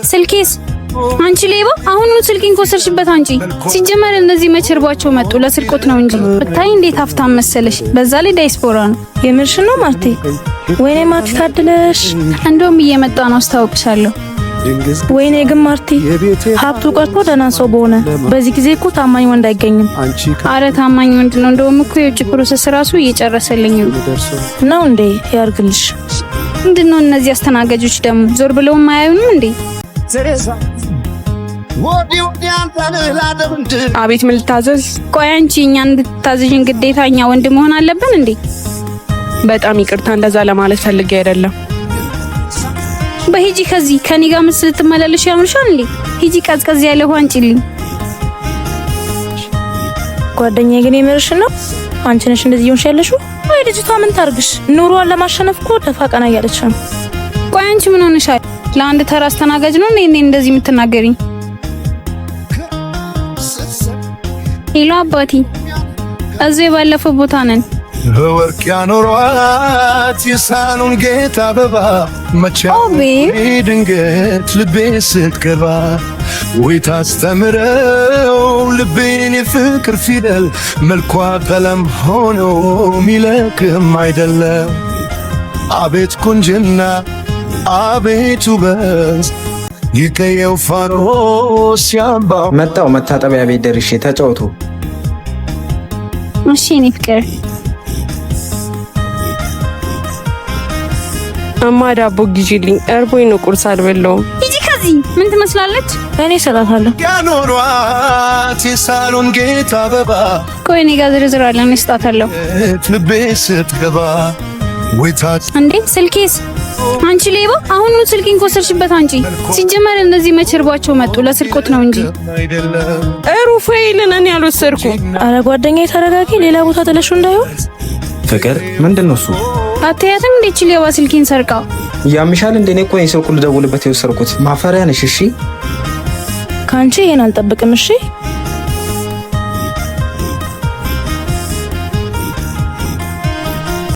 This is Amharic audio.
ስልኬስ አንቺ ሌባ አሁን ነው ስልኬን ኮሰርሽበት አንቺ ሲጀመር እንደዚህ መቸርባቸው መጡ ለስርቆት ነው እንጂ ብታይ እንዴት ሀብታም መሰለሽ በዛ ላይ ዳይስፖራ ነው የምርሽ ነው ማርቴ ወይኔ ማርቴ ታድለሽ እንደውም እየመጣ ነው አስታውቅሻለሁ ወይኔ ግን ማርቴ ሀብቱ ቀርቶ ደህና ሰው በሆነ በዚህ ጊዜ እኮ ታማኝ ወንድ አይገኝም አረ ታማኝ ወንድ ነው እንደውም እኮ የውጭ ፕሮሰስ ራሱ እየጨረሰልኝ ነው እንዴ ያርግልሽ ምንድነው እነዚህ አስተናጋጆች ደግሞ ዞር ብለው ማያዩንም እንዴ አቤት ምን ልታዘዝ ቆይ አንቺ እኛን እንድታዘዥን ግዴታኛ ወንድ መሆን አለብን እንዴ በጣም ይቅርታ እንደዛ ለማለት ፈልጌ አይደለም በሂጂ ከዚህ ከኔ ጋር መስል ትመላለሽ ያምርሻል እንዴ ሂጂ ቀዝቀዝ ያለ ውሃ አንቺልኝ ጓደኛዬ ግን የምርሽ ነው አንቺ ነሽ እንደዚህ ሆንሽ ያለሽው ወይ ልጅቷ ምን ታርግሽ ኑሮዋን ለማሸነፍ እኮ ደፋ ቀና እያለች ነው ቆይ አንቺ ምን ሆነሻል ለአንድ ተራ አስተናጋጅ ነው እኔ እንደዚህ የምትናገሪኝ ሄሎ አባቲ እዚህ ባለፈው ቦታ ነን በወርቅ ያኖሯት የሳሎን ጌጥ አበባ መቻው ድንገት ልቤ ስትገባ ወይ ታስተምረው ልቤን የፍቅር ፊደል መልኳ ቀለም ሆኖ ሚለቅም አይደለም አቤት ቁንጅና አቤት ውበት ይቀየው ፋኖስ ያምባው መጣው መታጠቢያ ቤት ደርሼ ተጫውቱ እሺ እኔ ፍቅር አማ ዳቦ ግዢልኝ እርቦኝ ነው ቁርስ አልበላውም ሂጂ ከዚህ ምን ትመስላለች እኔ ሰላታለሁ ያኖሯት የሳሎን ጌጥ አበባ ቆይ እኔ ጋር ዝርዝር አለ እንስጣታለሁ ልቤ ስትገባ ወይታት እንዴ ስልኬስ አንቺ ሌባ አሁን ነው ስልኬን ኮሰርሽበት አንቺ ሲጀመር እንደዚህ መቸርባቸው መጡ ለስርቆት ነው እንጂ ሩፋኤልን እኔ አልወሰድኩም አረ ጓደኛዬ ተረጋጊ ሌላ ቦታ ተለሹ እንዳይሆን ፍቅር ምንድነው እሱ አትያትም እንዴ ሌባ ስልኬን ሰርቃ ያምሻል እንዴ እኔ እኮ የስልኩን ልደውልበት የወሰድኩት ማፈሪያ ነሽ እሺ ካንቺ ይሄን አልጠብቅም እሺ